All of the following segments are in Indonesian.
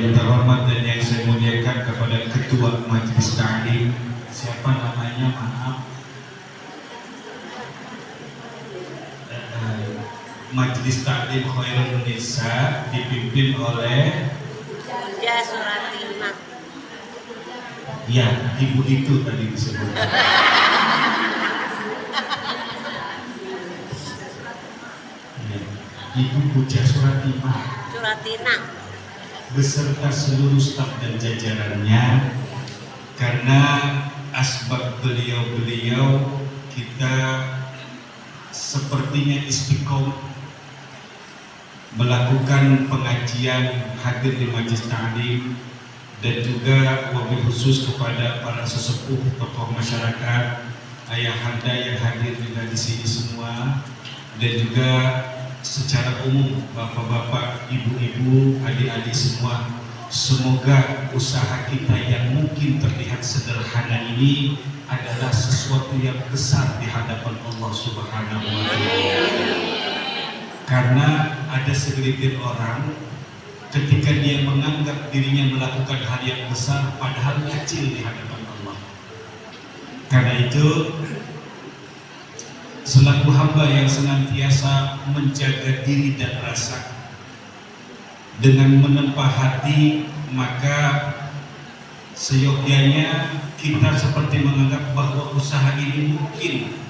yang terhormat dan yang saya muliakan kepada Ketua Majelis Ta'lim, siapa namanya, maaf, Majelis Ta'lim Khairul Nisa dipimpin oleh Bunda Suratima. Ya, ibu itu tadi disebut. Ya, Ibu Puja Suratima beserta seluruh staf dan jajarannya, karena asbab beliau-beliau kita sepertinya istiqomah melakukan pengajian, hadir di Majelis Ta'lim, dan juga wabil khusus kepada para sesepuh tokoh masyarakat, ayahanda yang hadir juga di sini semua, dan juga secara umum bapak-bapak, ibu-ibu, adik-adik semua. Semoga usaha kita yang mungkin terlihat sederhana ini adalah sesuatu yang besar di hadapan Allah Subhanahu wa Ta'ala. Karena ada segelintir orang ketika dia menganggap dirinya melakukan hal yang besar padahal kecil di hadapan Allah. Karena itu selaku hamba yang senantiasa menjaga diri dan rasa dengan menempah hati, maka seyogyanya kita seperti menganggap bahwa usaha ini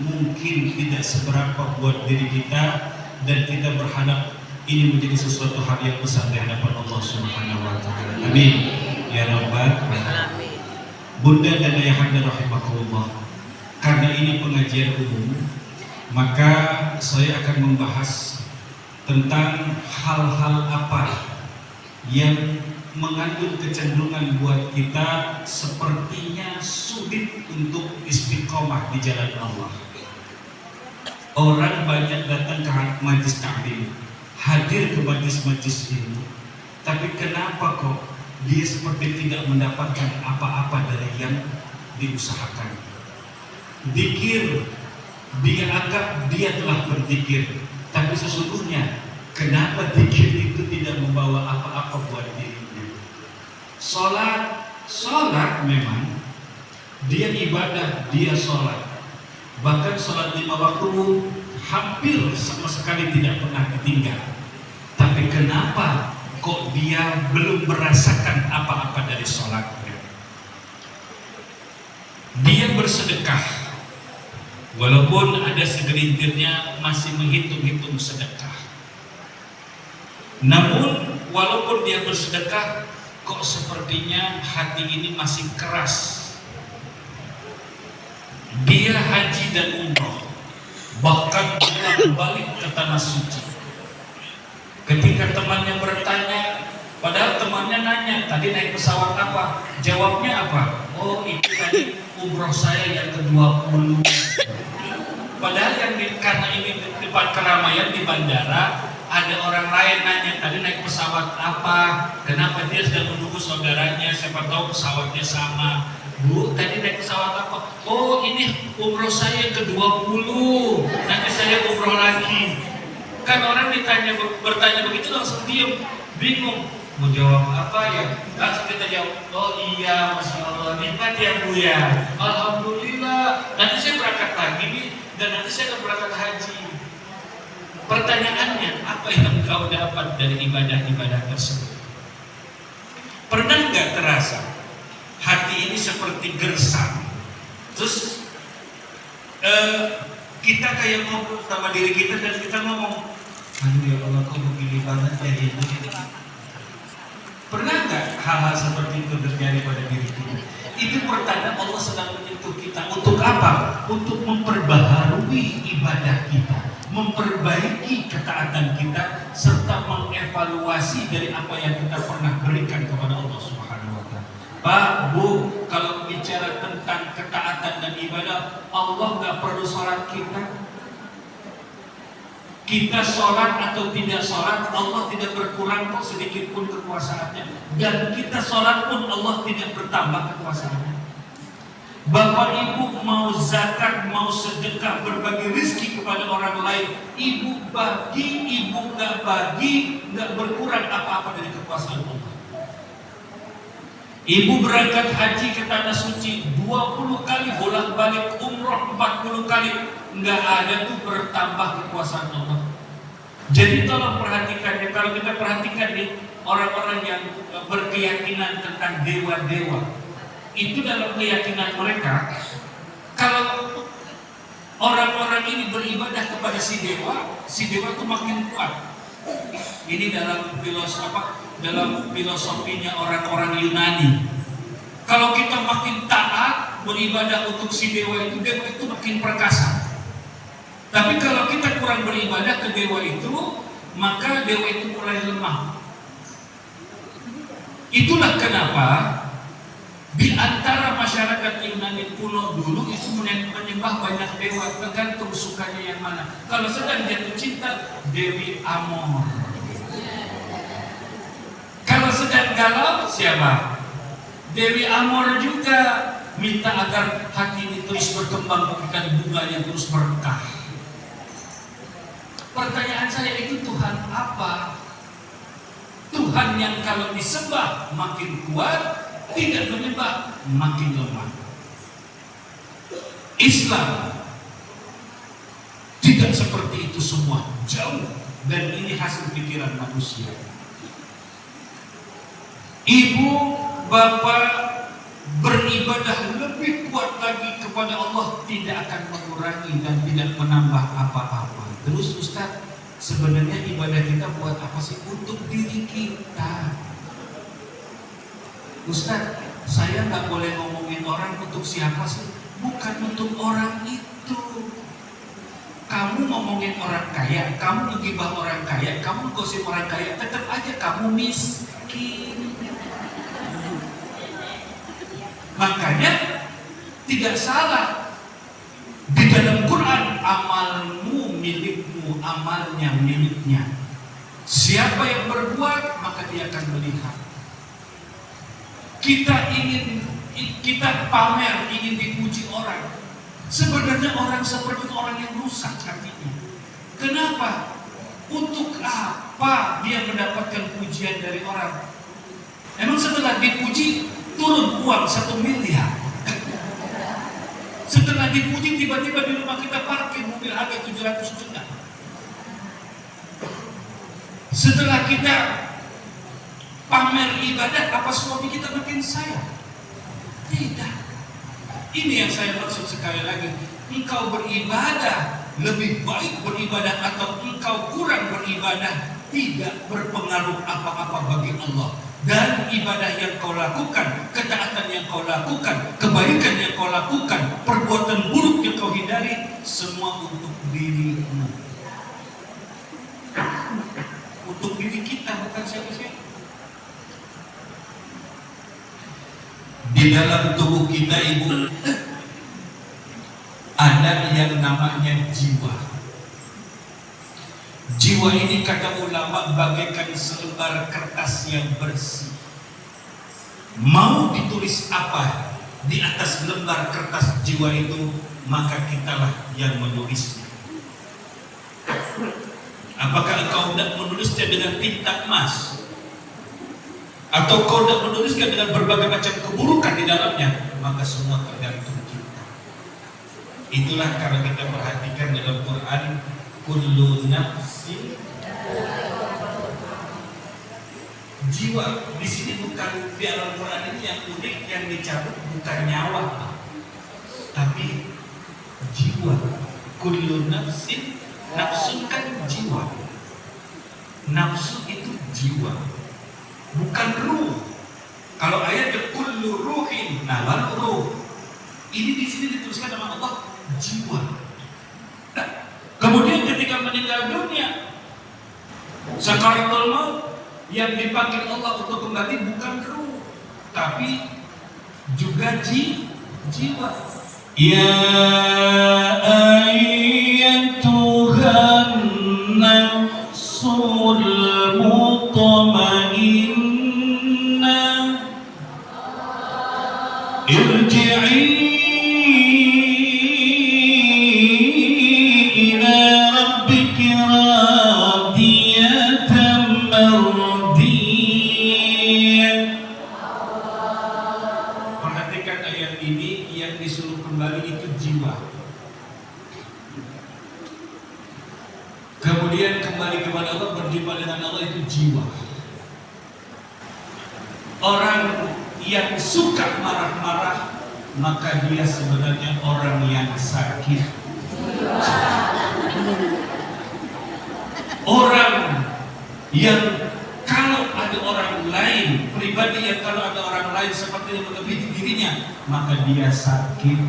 mungkin tidak seberapa buat diri kita, dan kita berharap ini menjadi sesuatu hal yang besar di hadapan Allah Subhanahu wa Ta'ala. Amin ya rabbal alamin. Bunda dan ayahanda rahimakumullah, karena ini pengajian umum, maka saya akan membahas tentang hal-hal apa yang mengandung kecenderungan buat kita sepertinya sulit untuk istiqomah di jalan Allah. Orang banyak datang ke Majelis Ta'lim, hadir ke majelis ini, tapi kenapa kok dia seperti tidak mendapatkan apa-apa dari yang diusahakan? Zikir, dia anggap dia telah berzikir, tapi sesungguhnya kenapa zikir itu tidak membawa apa-apa buat dirinya? Sholat memang dia ibadah, dia sholat, bahkan sholat 5 waktu hampir sama sekali tidak pernah ditinggal. Tapi kenapa kok dia belum merasakan apa-apa dari sholatnya? Dia bersedekah, walaupun ada segelintirnya masih menghitung-hitung sedekah. Namun walaupun dia bersedekah, kok sepertinya hati ini masih keras. Dia haji dan umroh, bahkan balik ke tanah suci. Ketika temannya bertanya, padahal temannya nanya, tadi naik pesawat apa? Jawabnya apa? Oh, itu tadi umroh saya yang ke-20. Padahal karena ini tempat keramaian di bandara, ada orang lain nanya, tadi naik pesawat apa? Kenapa dia sedang menunggu saudaranya? Siapa tahu pesawatnya sama. Bu, tadi naik pesawat apa? Oh, ini umroh saya ke-20. Nanti saya umroh lagi. Kan orang bertanya begitu langsung diam, bingung. Mau jawab apa ya? Langsung kita jawab, oh iya, Masya Allah, nikmat ya Bu ya. Alhamdulillah, nanti saya berangkat lagi nih, dan nanti saya akan berangkat haji. Pertanyaannya, apa yang kau dapat dari ibadah-ibadah tersebut? Pernah nggak terasa hati ini seperti gersang? Terus kita kayak ngobrol sama diri kita dan kita ngomong, aduh ya Allah, kok begini banget ya ini. Pernah nggak hal-hal seperti itu terjadi pada diri kita? Itu pertanda Allah sedang menyentuh kita. Untuk apa? Untuk memperbaharui ibadah kita, memperbaiki ketaatan kita, serta mengevaluasi dari apa yang kita pernah berikan kepada Allah Subhanahu wa Ta'ala. Pak, Bu, kalau bicara tentang ketaatan dan ibadah, Allah nggak perlu sholat kita. Kita sholat atau tidak sholat, Allah tidak berkurang kok sedikit pun kekuasaannya. Dan kita sholat pun Allah tidak bertambah kekuasaannya. Bapak ibu mau zakat, mau sedekah, berbagi rezeki kepada orang lain, ibu bagi, ibu nggak bagi, nggak berkurang apa-apa dari kekuasaan Allah. Ibu berangkat haji ke tanah suci 20 kali, bolak-balik umroh 40 kali, nggak ada tuh bertambah kekuasaan Allah. Jadi tolong perhatikan ya, kalau kita perhatikan nih orang-orang yang berkeyakinan tentang dewa-dewa, itu dalam keyakinan mereka, kalau orang-orang ini beribadah kepada si dewa itu makin kuat. Ini dalam filosofinya orang-orang Yunani. Kalau kita makin taat beribadah untuk si dewa itu makin perkasa. Tapi kalau kita kurang beribadah ke dewa itu, maka dewa itu mulai lemah. Itulah kenapa di antara masyarakat Yunani kuno dulu itu menyembah banyak dewa, tergantung sukanya yang mana. Kalau sedang jatuh cinta, Dewi Amor. Kalau sedang galau, siapa? Dewi Amor juga. Minta agar hati ini terus berkembang, bukan bunganya terus berkah. Pertanyaan saya, itu Tuhan apa? Tuhan yang kalau disembah makin kuat, tidak menyembah makin lemah. Islam tidak seperti itu semua, jauh, dan ini hasil pikiran manusia. Ibu, bapak beribadah lebih kuat lagi kepada Allah, tidak akan mengurangi dan tidak menambah apa-apa. Terus Ustaz, sebenarnya ibadah kita buat apa sih? Untuk diri kita. Ustaz, saya nggak boleh ngomongin orang, untuk siapa sih? Bukan untuk orang itu. Kamu ngomongin orang kaya, kamu menggibah orang kaya, kamu gosip orang kaya, tetap aja kamu miskin. Makanya tidak salah di dalam Quran, amalmu milikmu, amalnya miliknya. Siapa yang berbuat maka dia akan melihat. Kita pamer, ingin dipuji orang. Sebenarnya orang seperti itu orang yang rusak hatinya. Kenapa? Untuk apa dia mendapatkan pujian dari orang? Emang setelah dipuji turun uang 1 miliar? Setelah dipuji tiba-tiba di rumah kita parkir mobil harga 700 juta. Setelah kita pamer ibadah, apa suami kita makin sayang? Tidak. Ini yang saya maksud sekali lagi. Engkau beribadah, lebih baik beribadah atau engkau kurang beribadah, tidak berpengaruh apa-apa bagi Allah. Dan ibadah yang kau lakukan, ketaatan yang kau lakukan, kebaikan yang kau lakukan, perbuatan buruk yang kau hindari, semua untuk dirimu. Untuk diri kita, bukan siapa-siapa. Di dalam tubuh kita, Ibu, ada yang namanya jiwa. Jiwa ini kata ulama bagaikan selembar kertas yang bersih. Mau ditulis apa di atas lembar kertas jiwa itu, maka kitalah yang menulisnya. Apakah engkau hendak menulisnya dengan tinta emas, atau kau hendak menuliskan dengan berbagai macam keburukan di dalamnya, maka semua tergantung kita. Itulah kalau kita perhatikan dalam Quran, kullu nafsin, jiwa di sini bukan, di dalam Quran ini yang unik, yang dicabut bukan nyawa, tapi jiwa. Kullu nafsin, nafsu kan jiwa. Nafsu itu jiwa, bukan ruh. Kalau ayatnya kullu ruhin, nah ruh. Ini di sini dituliskan sama Allah jiwa. Kemudian ketika meninggal dunia, sakaratul maut, yang dipanggil Allah untuk kembali bukan ruh, tapi juga jiwa. Ya ayyatuhan nafsul mutmainnah, irji'i ayat ini, yang disuruh kembali itu jiwa. Kemudian kembali kepada Allah, berjumpa dengan Allah itu jiwa. Orang yang suka marah-marah, maka dia sebenarnya orang yang sakit. Orang yang kalau ada orang lain, pribadi yang kalau ada orang lain seperti yang melebihi dirinya, maka dia sakit.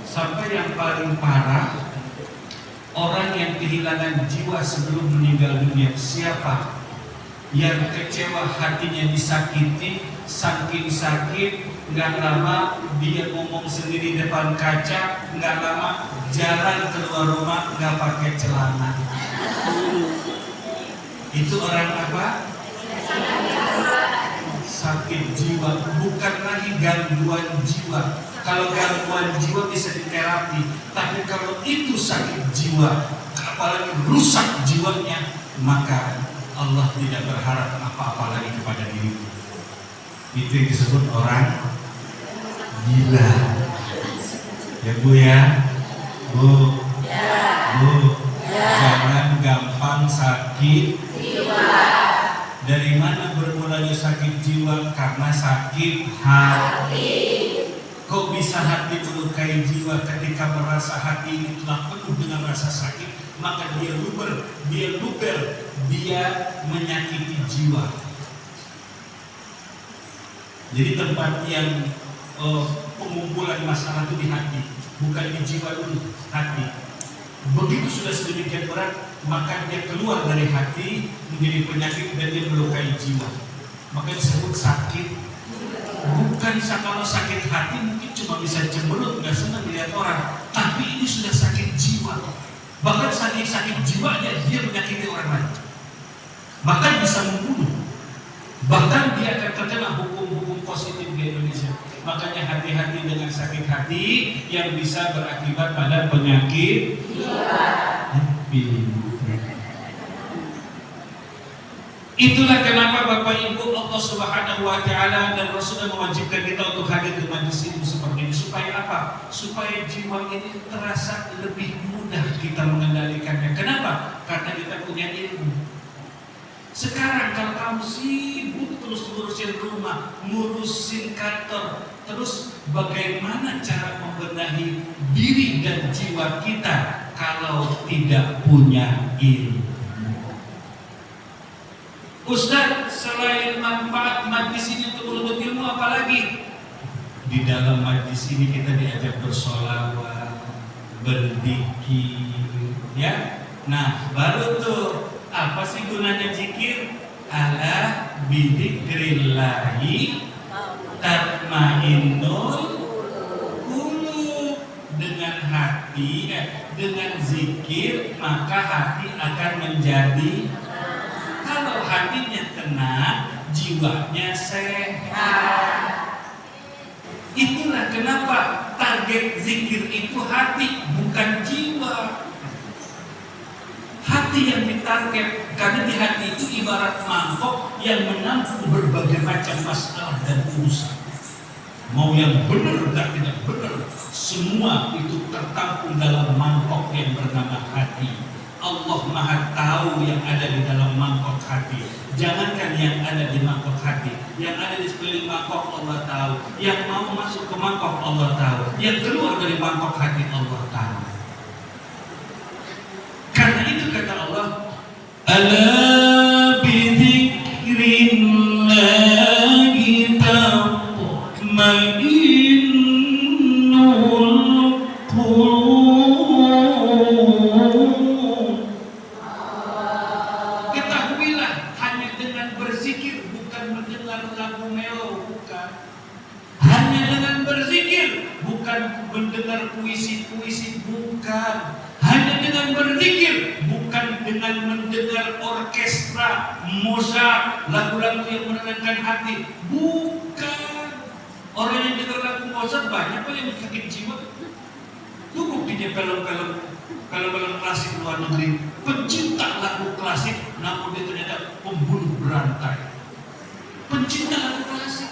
Sampai yang paling parah, orang yang kehilangan jiwa sebelum meninggal dunia. Siapa? Yang kecewa, hatinya disakiti, saking sakit, nggak lama dia ngomong sendiri depan kaca, nggak lama jalan keluar rumah nggak pakai celana. Itu orang apa? Sakit jiwa, bukan lagi gangguan jiwa. Kalau gangguan jiwa bisa diterapi, tapi kalau itu sakit jiwa, apalagi rusak jiwanya, maka Allah tidak berharap apa-apa lagi kepada dirimu. Itu yang disebut orang gila. Ya Bu ya, Bu, Bu, jangan gampang sakit jiwa. Dari mana bermulanya sakit jiwa? Karena sakit hati. Kok bisa hati melukai jiwa? Ketika merasa hati ini telah penuh dengan rasa sakit, maka dia luber, dia menyakiti jiwa. Jadi tempat yang pengumpulan masalah itu di hati, bukan di jiwa dulu, hati. Begitu sudah sedemikian berat, maka dia keluar dari hati menjadi penyakit dan dia melukai jiwa. Maka disebut sakit. Bukan kalau sakit hati mungkin cuma bisa cemberut, nggak senang melihat orang, tapi ini sudah sakit jiwa. Bahkan sakit jiwanya dia menyakiti orang lain, bahkan bisa membunuh, bahkan dia akan terkena hukum-hukum positif di Indonesia. Makanya hati-hati dengan sakit hati yang bisa berakibat pada penyakit jiwa. Itulah kenapa Bapak Ibu, Allah Subhanahu wa Ta'ala dan Rasulullah mewajibkan kita untuk hadir di majlis ini seperti ini. Supaya apa? Supaya jiwa ini terasa lebih mudah kita mengendalikannya. Kenapa? Karena kita punya ilmu. Sekarang kalau kamu sibuk terus ngurusin rumah, ngurusin kantor, terus bagaimana cara membenahi diri dan jiwa kita kalau tidak punya ilmu? Ustaz, selain manfaat majlis ini untuk menuntut ilmu, apalagi? Di dalam majlis ini kita diajak bersolawat, berzikir, ya. Nah, baru tuh apa sih gunanya zikir? Ala bidzikrillahi tatmainnul qulub. Dengan hati, dengan zikir, maka hati akan menjadi. Kalau hatinya tenang, jiwanya sehat. Itulah kenapa target zikir itu hati, bukan jiwa. Hati yang ditarget, karena di hati itu ibarat mangkok yang menampung berbagai macam masalah dan urusan. Mau yang benar dan tidak benar, semua itu tertampung dalam mangkok yang bernama hati. Allah Maha tahu yang ada di dalam mangkok hati. Jangankan yang ada di mangkok hati, yang ada di sekeliling mangkok Allah tahu. Yang mau masuk ke mangkok Allah tahu. Yang keluar dari mangkok hati Allah tahu. Karena itu kata Allah, ala bidzikrillahi tatmainnul qulub. Mendengar puisi-puisi, bukan. Hanya dengan berzikir, bukan dengan mendengar orkestra Mozart, lagu-lagu yang menenangkan hati, bukan. Orang yang dengar lagu Mozart banyak kok yang sakit jiwa. Itu buktinya film-film klasik luar negeri, pencinta lagu klasik, namun dia ternyata pembunuh berantai. Pencinta lagu klasik.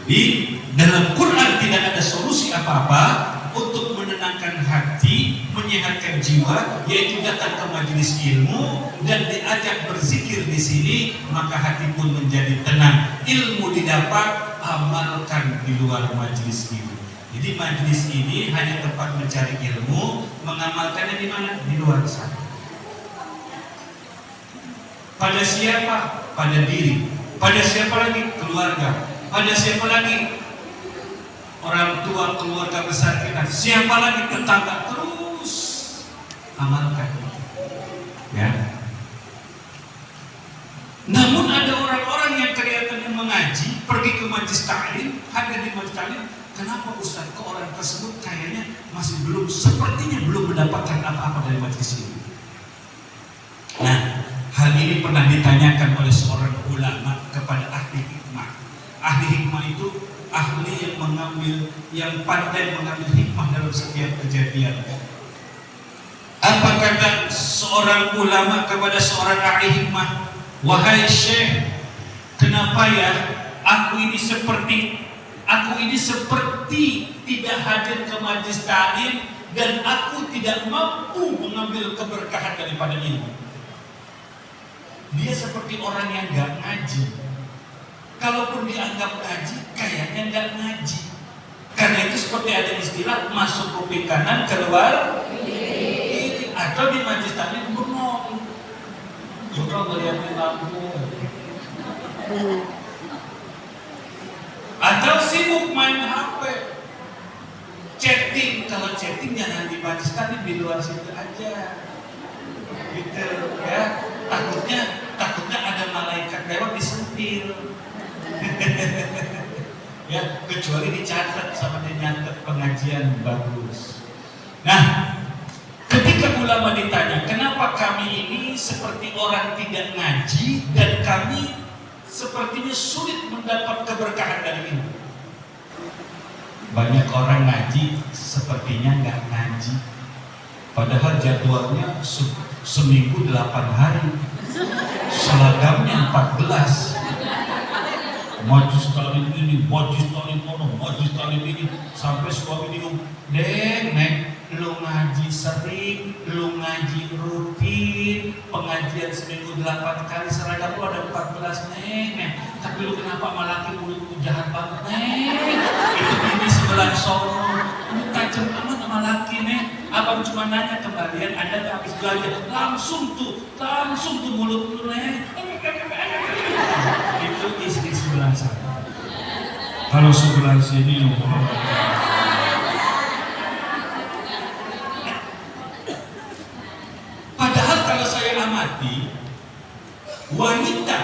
Di dalam Quran tidak ada solusi apa-apa untuk menenangkan hati, menyehatkan jiwa, yaitu datang ke majelis ilmu dan diajak berzikir di sini, maka hati pun menjadi tenang. Ilmu didapat, amalkan di luar majelis ini. Jadi majelis ini hanya tempat mencari ilmu, mengamalkannya di mana? Di luar sana. Pada siapa? Pada diri. Pada siapa lagi? Keluarga. Pada siapa lagi? Orang tua, keluarga besar kita. Siapa lagi? Tetangga. Terus amalkan. Ya. Namun ada orang-orang yang kelihatannya mengaji, pergi ke majelis taklim, hadir di majelis taklim. Kenapa Ustaz? Ke orang tersebut kayaknya masih sepertinya belum mendapatkan apa-apa dari majelis ini. Nah, hal ini pernah ditanyakan oleh seorang ulama kepada ahli hikmah. Ahli hikmah itu ahli yang pandai mengambil hikmah dalam setiap kejadian. Apa kata seorang ulama kepada seorang ahli hikmah? Wahai Syekh, kenapa ya aku ini seperti tidak hadir ke majelis taklim dan aku tidak mampu mengambil keberkahan daripada ilmu. Dia seperti orang yang gak ngaji. Kalaupun dianggap ngaji, kayaknya gak ngaji. Karena itu seperti ada istilah masuk kuping kanan, keluar kiri. Atau di majelis taklim bengong. Juga ngeliatin lampu. Atau sibuk main HP. Chatting, kalau chatting jangan di majelis taklim, di luar situ aja. Gitu ya. Takutnya ada malaikat lewat disentil. Ya, kecuali dicatat sama dia nyatet pengajian bagus. Nah, ketika ulama ditanya, kenapa kami ini seperti orang tidak ngaji dan kami sepertinya sulit mendapat keberkahan dari ini? Banyak orang ngaji sepertinya nggak ngaji, padahal jadwalnya seminggu 8 hari, selagamnya 14. Majlis taklim ini, majlis taklim ono, majlis taklim ini, sampai suami bingung. Nek, lu ngaji sering, lu ngaji rutin, pengajian seminggu 8 kali, seragam lu ada 14 nek. Tapi lu kenapa malaki mulut jahat banget nek? Itu bini sebelah sono, lu tajam amat sama laki nek. Abang cuma nanya kembalian, Anda gak habis belajar, langsung tuh mulut lu nek. Itu istri sebelah sana. Kalau sebelah sini, padahal kalau saya amati, wanita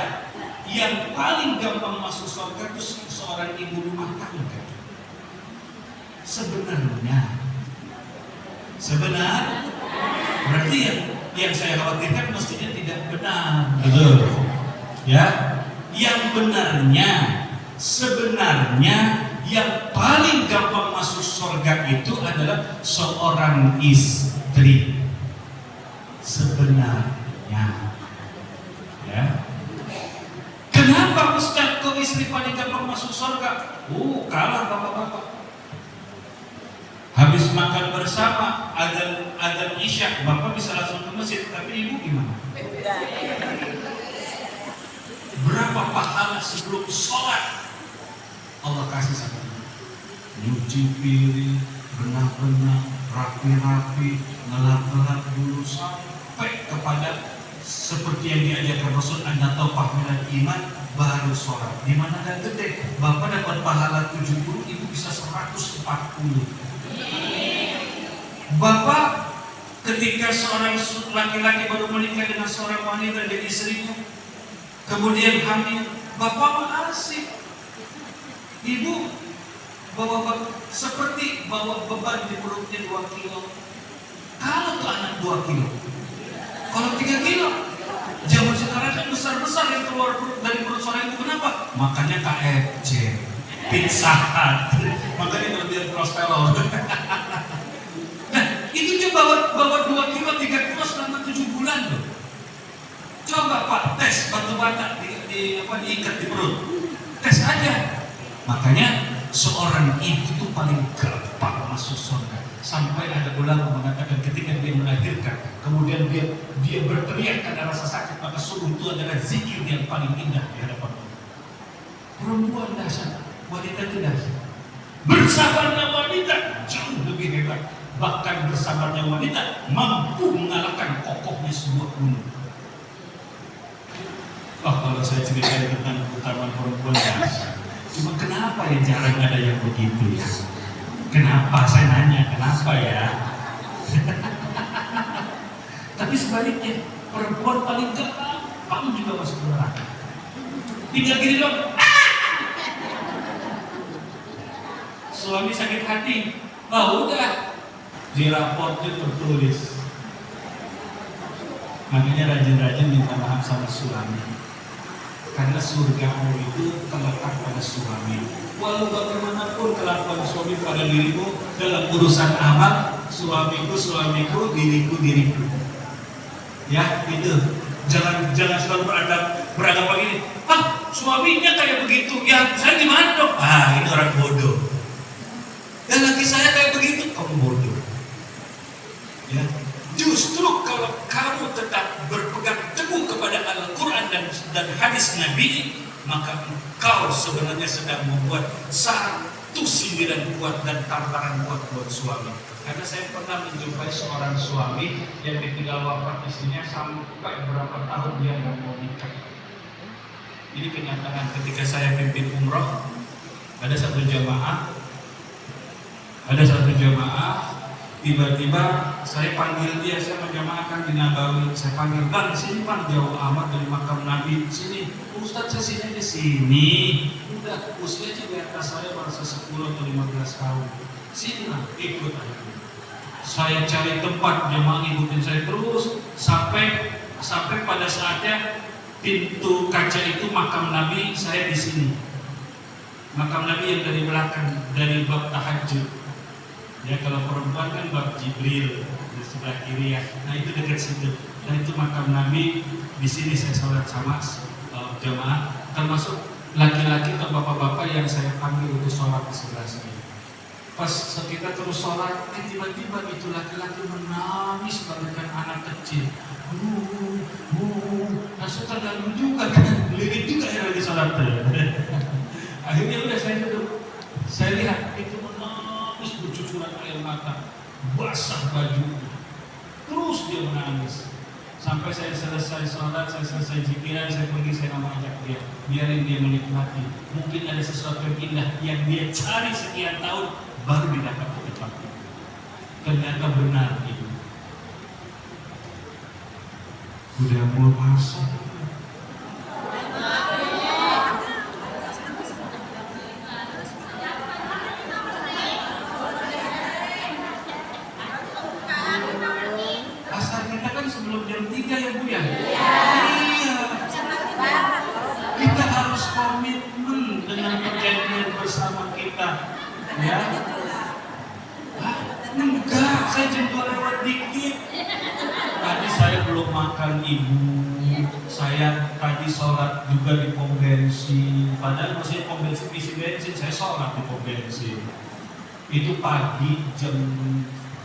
yang paling gampang masuk surga itu seorang ibu rumah tangga. Sebenarnya berarti yang saya khawatirkan mestinya tidak benar. Betul. Ya, yang sebenarnya yang paling gampang masuk surga itu adalah seorang istri. Sebenarnya, ya. Kenapa Ustaz kok istri paling gampang masuk surga? Kalah bapak-bapak. Habis makan bersama, azan isya, bapak bisa langsung ke masjid, tapi ibu gimana? Berapa pahala sebelum sholat Allah kasih sama ibu? Nyuci piring, benang-benang, rapi-rapi, ngelap-ngelap dulu sampai kepada seperti yang diajarkan Rasul, Anda tahu pahmilan iman baru sholat. Di mana ada gede, bapak dapat pahala 70, ibu bisa 140. Bapak ketika seorang laki-laki baru menikah dengan seorang wanita dan istrinya, kemudian hamil, bapak mah asik. Ibu seperti bawa beban di perutnya 2 kilo. Kalau tuh anak 2 kilo, kalau 3 kilo, zaman sekarang kan besar-besar yang keluar dari perut seorang ibu. Kenapa? Makannya KFC, Pizza Hut, makanya kelebihan kolesterol. Nah, itu dia bawa 2 kilo, 3 kilo selama 7 bulan loh. Coba Pak tes batu bata diikat di perut, tes aja. Makanya seorang ibu itu paling gampang masuk surga. Sampai ada ulama mengatakan ketika dia melahirkan, kemudian dia berteriak karena rasa sakit, maka sungguh itu adalah zikir yang paling indah di hadapan Allah. Perempuan dahsyat, wanita itu dahsyat. Bersabarnya wanita jauh lebih hebat. Bahkan bersabarnya wanita mampu mengalahkan kokohnya sebuah gunung. Kalau saya cerita tentang keutamaan perempuan dahsyat. Cuma kenapa ya jarang ada yang begitu ya? Kenapa? Saya nanya, kenapa ya? Tapi sebaliknya, perempuan paling gampang juga masuk neraka. Tinggal gini dong. Suami sakit hati, udah di raportnya tertulis. Makanya rajin-rajin minta maaf sama suami. Karena surga Allah itu terletak pada suami. Walau bagaimanapun kelakuan suami pada dirimu dalam urusan amal, suamiku, diriku. Ya, itu. Jangan selalu beradab begini. Suaminya kayak begitu. Ya, saya gimana dong? Ini orang bodoh. Dan laki saya kayak begitu, kamu bodoh. Ya. Justru kalau kamu tetap berpegang teguh kepada Al-Quran dan hadis Nabi, maka engkau sebenarnya sedang membuat satu sindiran kuat dan tamparan kuat buat suami. Karena saya pernah menjumpai seorang suami yang ditinggal wafat istrinya sampai berapa tahun dia nggak mau nikah. Ini kenyataan ketika saya pimpin umroh, ada satu jamaah, tiba-tiba saya panggil dia, saya menjamaahkan di Nabawi, saya panggil, "Bang, sini Bang, jauh amat dari makam Nabi, sini." "Ustadz, saya sini di sini." Udah, usianya di atas saya baru 10 atau 15 tahun. "Sini lah, ikut aja." Saya cari tempat, jamaah ngikutin saya terus sampai pada saatnya pintu kaca itu makam Nabi, saya di sini. Makam Nabi yang dari belakang, dari bab tahajud. Ya, kalau perempuan kan bab Jibril di sebelah kiri ya. Nah, itu dekat situ. Nah, itu makam Nabi. Di sini saya sholat sama jamaah, termasuk laki-laki atau bapak-bapak yang saya panggil untuk sholat di sebelah sini. Pas kita terus sholat, tiba-tiba itu laki-laki menangis bagaikan anak kecil. Nah, saya terganggu juga kan, lirik juga yang lagi sholat. Akhirnya udah saya duduk, saya lihat itu menangis bercucuran air mata, basah baju, terus dia menangis. Sampai saya selesai sholat, saya selesai zikiran, saya pergi, saya mau ajak dia, biarin dia menikmati. Mungkin ada sesuatu yang indah yang dia cari sekian tahun baru didapat di depan. Ternyata benar itu. Udah mau masuk. Asar kita kan sebelum jam 3 ya Bu ya? Iya. Kita harus komitmen dengan perjanjian bersama kita. Ya. Enggak, saya jam 2 lewat dikit. Tadi saya belum makan Ibu. Saya tadi sholat juga di pom bensin. Padahal masih pom bensin isi bensin, saya sholat di pom bensin. Itu pagi jam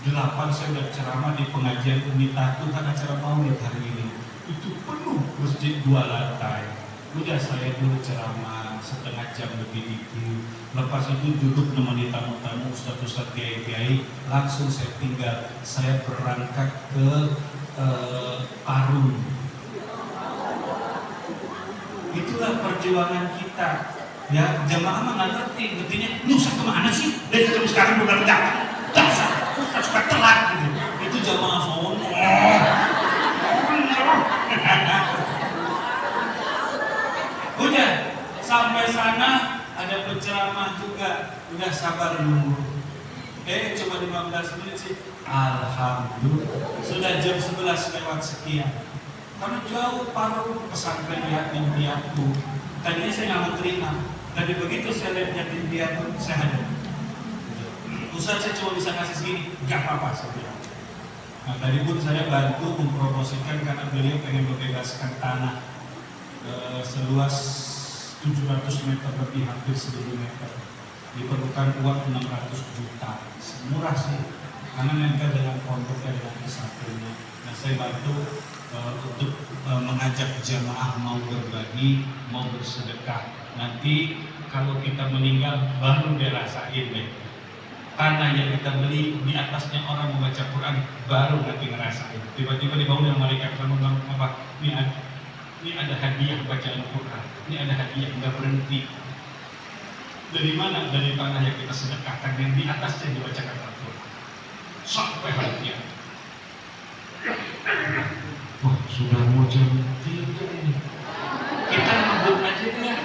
8 saya udah ceramah di pengajian Umi Tatu, kan acara maulid hari ini. Itu penuh masjid 2 lantai. Udah saya dulu ceramah setengah jam lebih dikit. Lepas itu duduk nemani tamu-tamu, ustadz-ustadz kiai-kiai. Langsung saya tinggal. Saya berangkat ke Parung. Itulah perjuangan kita. Ya, jamaah mah nggak ngertinya, "Ini ustadz kemana sih? Dari jam sekarang bukan datang. Dasar, ustadz suka telat gitu." Itu jamaah sono. Udah sampai sana ada penceramah juga, udah sabar nunggu. Cuma 15 menit sih. Alhamdulillah sudah jam 11 lewat sekian. Karena jauh Parung pesantren yatim piatu. Tadinya saya nggak mau terima, tapi begitu saya lihat yatim piatu, saya hadir. Ustaz, saya cuma bisa kasih segini, nggak apa-apa saya bilang. Nah, tadi pun saya bantu mempromosikan karena beliau pengen membebaskan tanah seluas 700 meter lebih, hampir 1000 meter. Diperlukan uang 600 juta. Murah sih, karena nempel dengan pondoknya, dengan pesantrennya. Nah, saya bantu untuk mengajak jamaah mau berbagi, mau bersedekah. Nanti kalau kita meninggal baru dirasain deh. Tanah yang kita beli di atasnya orang membaca Quran baru nanti ngerasain. Tiba-tiba dibangun yang malaikat ngomong apa? Ini ada hadiah bacaan Quran. Ini ada hadiah nggak berhenti. Dari mana? Dari tanah yang kita sedekahkan yang di atasnya dibacakan Al-Quran. Sampai hadiah. Oh, sudah mau jam 3 ini. Kita ngebut aja ya.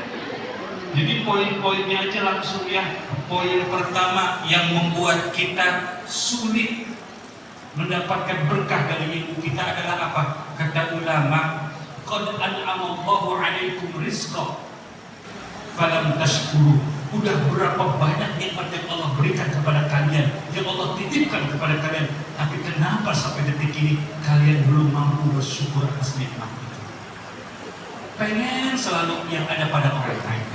Jadi poin-poinnya aja langsung ya. Poin pertama yang membuat kita sulit mendapatkan berkah dari ilmu kita adalah apa? Kata ulama, qad an'amallahu 'alaikum rizqa falam tashkuru. Udah berapa banyak nikmat yang Allah berikan kepada kalian, yang Allah titipkan kepada kalian, tapi kenapa sampai detik ini kalian belum mampu bersyukur atas nikmat itu? Pengen selalu yang ada pada orang lain.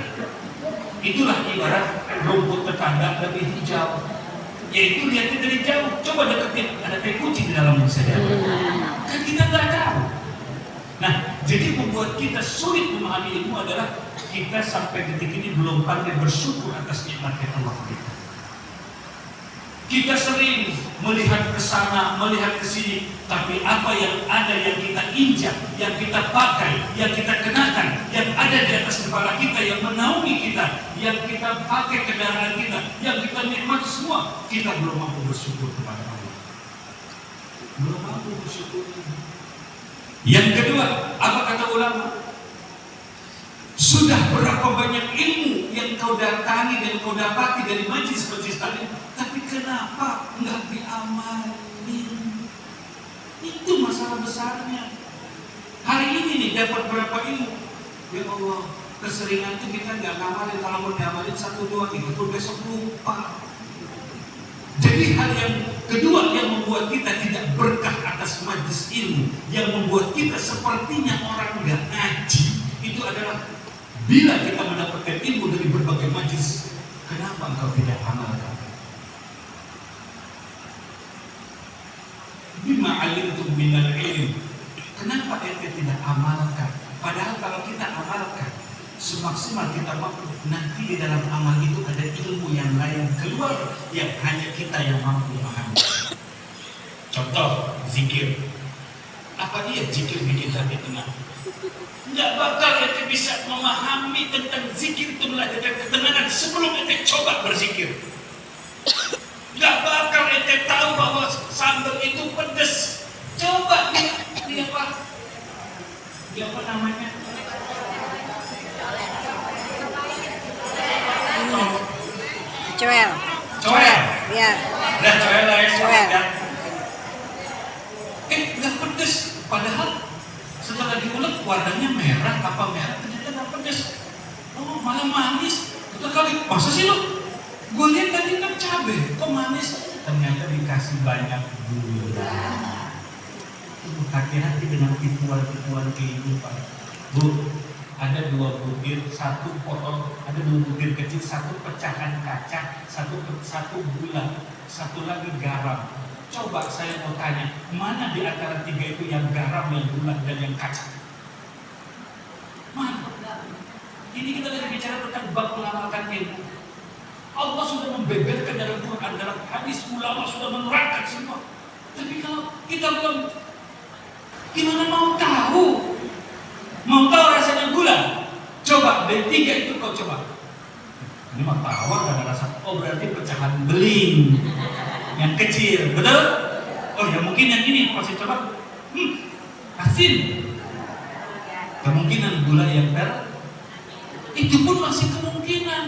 Itulah ibarat rumput tetangga lebih hijau, yaitu lihatnya dari jauh. Coba deketin, ada tai kucing di dalamnya saja. Kan kita nggak tahu. Nah, jadi membuat kita sulit memahami ilmu adalah kita sampai detik ini belum pandai bersyukur atas nikmat yang Allah berikan. Kita sering melihat ke sana, melihat ke sini, tapi apa yang ada yang kita injak, yang kita pakai, yang kita kenakan, yang ada di atas kepala kita, yang menaungi kita, yang kita pakai kendaraan kita, yang kita nikmati semua, kita belum mampu bersyukur kepada Allah. Belum mampu bersyukur. Yang kedua, apa kata ulama? Sudah berapa banyak ilmu yang kau datangi dan kau dapati dari majlis-majlis tadi, tapi kenapa enggak diamalin? Itu masalah besarnya. Hari ini nih dapat berapa ilmu? Ya Allah, keseringan itu kita nggak ngamalin. Kalau mau diamalin 1-2 itu besok lupa. Jadi hal yang kedua yang membuat kita tidak berkah atas majlis ilmu, yang membuat kita sepertinya orang nggak ngaji, itu adalah bila kita mendapatkan ilmu dari berbagai majlis, kenapa engkau tidak amalkan? Bima alimtum minal ilm, kenapa ente tidak amalkan? Padahal kalau kita amalkan, semaksimal kita mampu, nanti di dalam amal itu ada ilmu yang lain keluar yang hanya kita yang mampu memahami. Contoh, zikir. Apa dia zikir bikin hati tenang? Nggak bakal ente bisa memahami tentang zikir itu melahirkan ketenangan sebelum ente coba berzikir. Nggak bakal ente tahu bahwa sambal itu pedas. Coba dia apa? Dia apa namanya? Coel. Coel. Ya. Nah, coel lah ya. Coel. Nggak pedas. Padahal setelah diulek warnanya merah, apa merah, ternyata nggak pedas. Oh, malah manis. Betul kali. Masa sih lo? Gue lihat tadi kan cabai, kok manis? Ternyata dikasih banyak gula. Hati-hati dengan tipuan-tipuan kehidupan. Bu, ada 2 butir, 1 potong, ada 2 butir kecil, 1 pecahan kaca, 1 gula, 1 lagi garam. Coba saya mau tanya, mana di antara 3 itu yang garam, yang gula, dan yang kaca? Mana? Ini kita lagi bicara tentang bab mengamalkan ilmu. Allah sudah membeberkan dalam Quran, dalam hadis, ulama sudah menerangkan semua. Tapi kalau kita belum, gimana mau tahu? Mau tahu rasanya gula? Coba D3 itu kau coba. Ini mah tawar gak ada rasa. Oh, berarti pecahan beling yang kecil, betul? Oh ya mungkin yang ini pasti coba. Asin. Kemungkinan gula yang itu pun masih kemungkinan.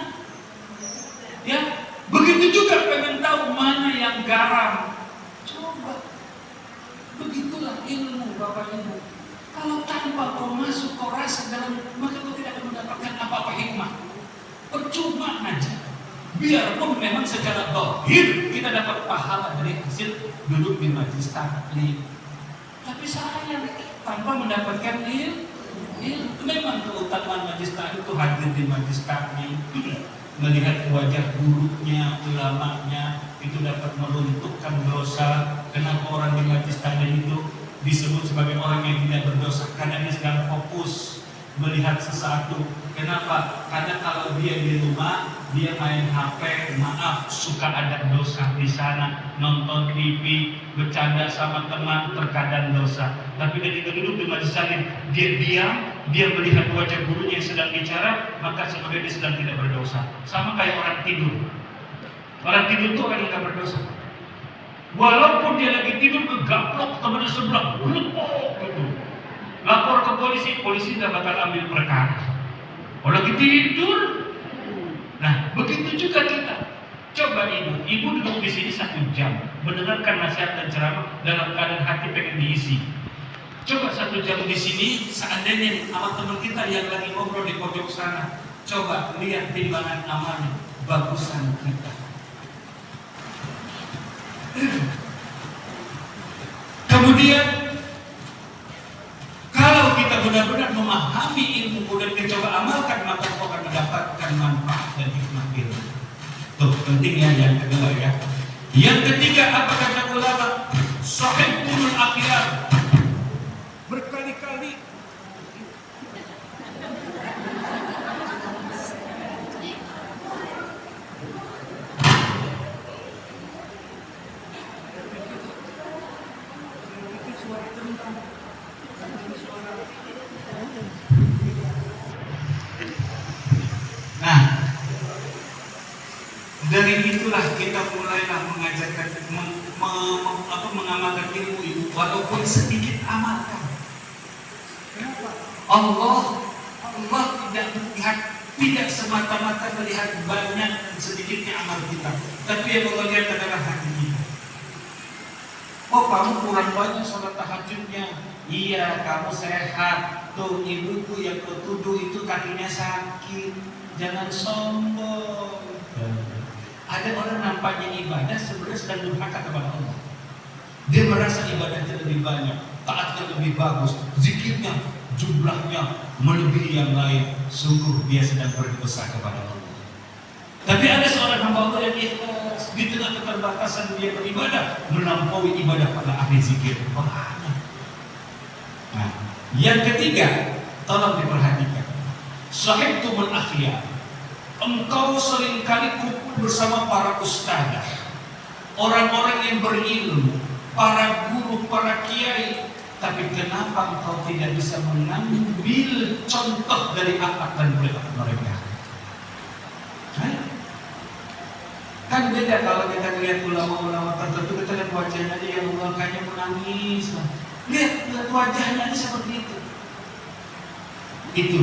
Ya, begitu juga pengen tahu mana yang garam. Coba. Begitulah ilmu, Bapak Ibu. Kalau tanpa kau masuk, kau rasa dalam, maka kau tidak akan mendapatkan apa-apa hikmah. Percuma aja. Biarpun memang secara zahir kita dapat pahala dari hasil duduk di majlis taklim, tapi sayang tanpa mendapatkan Ya, memang keutamaan majelis taklim itu hadir di majelis taklim, melihat wajah buruknya ulamanya itu dapat meruntuhkan dosa. Kenapa orang di majelis taklim itu disebut sebagai orang yang tidak berdosa? Karena dia sedang fokus melihat sesuatu. Kenapa? Karena kalau dia di rumah, dia main HP, maaf, suka ada dosa di sana, nonton TV, bercanda sama teman, terkadang dosa. Tapi ketika duduk di majelis taklim, dia diam, dia melihat wajah gurunya yang sedang bicara, maka sebenarnya dia sedang tidak berdosa. Sama kayak orang tidur. Orang tidur itu orang yang tidak berdosa. Walaupun dia lagi tidur kegaplok teman sebelah, gelepok gitu. Lapor ke polisi, polisi tidak bakal ambil perkara. Kalau lagi tidur, nah begitu juga kita. Coba ibu duduk di sini 1 jam, mendengarkan nasihat dan ceramah dalam keadaan hati pengen diisi. Coba 1 jam di sini, seandainya sama teman kita yang lagi ngobrol di pojok sana, coba lihat timbangan amalnya, bagusan kita. Kemudian kalau kita benar-benar memahami ilmu dan kita coba amalkan, maka kita akan mendapatkan manfaat dan hikmah ilmu. Tuh pentingnya yang kedua ya. Yang ketiga apa kata ulama? Sahibul akhyar. Berkali-kali dari itulah kita mulailah mengajarkan, mengamalkan ilmu itu, walaupun sedikit amalkan. Allah tidak melihat, tidak semata-mata melihat banyak dan sedikitnya amal kita, tapi yang Allah lihat adalah hati kita. Oh, kamu kurang banyak sholat tahajudnya. Iya, kamu sehat. Tuh ibuku yang kau tuduh itu kakinya sakit. Jangan sombong. Ada orang nampaknya ibadah sebenarnya sedang durhaka kepada Allah. Dia merasa ibadahnya lebih banyak, taatnya lebih bagus, zikirnya, jumlahnya melebihi yang lain. Sungguh dia sedang berdosa kepada Allah. Tapi ada seorang hamba Allah yang ikhlas, di tengah keterbatasan dia beribadah, melampaui ibadah pada ahli zikir. Banyak. Nah, yang ketiga, tolong diperhatikan. Sahibtumul akhyar. Engkau seringkali kumpul bersama para ustadzah, orang-orang yang berilmu, para guru, para kiai. Tapi kenapa engkau tidak bisa mengambil contoh dari akhlak dan perilaku mereka? Kan beda kalau kita lihat ulama-ulama tertentu, kita lihat wajahnya aja yang mukanya menangis. Lihat wajahnya aja seperti itu. Itu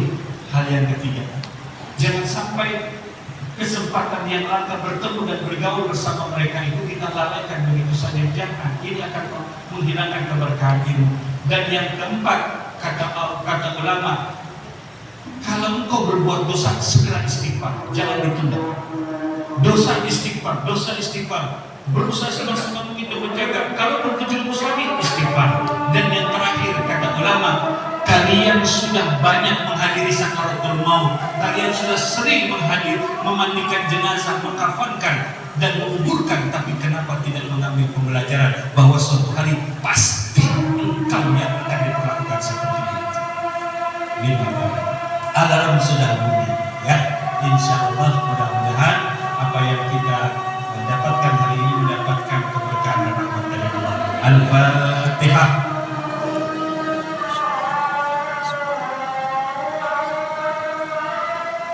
hal yang ketiga. Jangan sampai kesempatan yang langka bertemu dan bergaul bersama mereka itu kita lalaikan begitu saja. Jangan, ini akan menghilangkan keberkahan ilmu. Dan yang keempat, kata ulama, kalau engkau berbuat dosa, segera istighfar, jangan ditunda. Dosa istighfar, berusaha semaksimal mungkin untuk menjaga. Kalau terjerumus lagi, istighfar. Dan yang terakhir, kata ulama, kalian sudah banyak menghadiri sakaratul maut. Kalian sudah sering memandikan jenazah, mengkafankan dan menguburkan. Tapi kenapa tidak mengambil pembelajaran bahwa suatu hari pasti engkau yang akan diperlakukan seperti itu. Alarm sudah bunyi. Ya, insya Allah mudah-mudahan apa yang kita dapatkan hari ini mendapatkan keberkahan dan rahmat dari Allah. Al-Fatihah.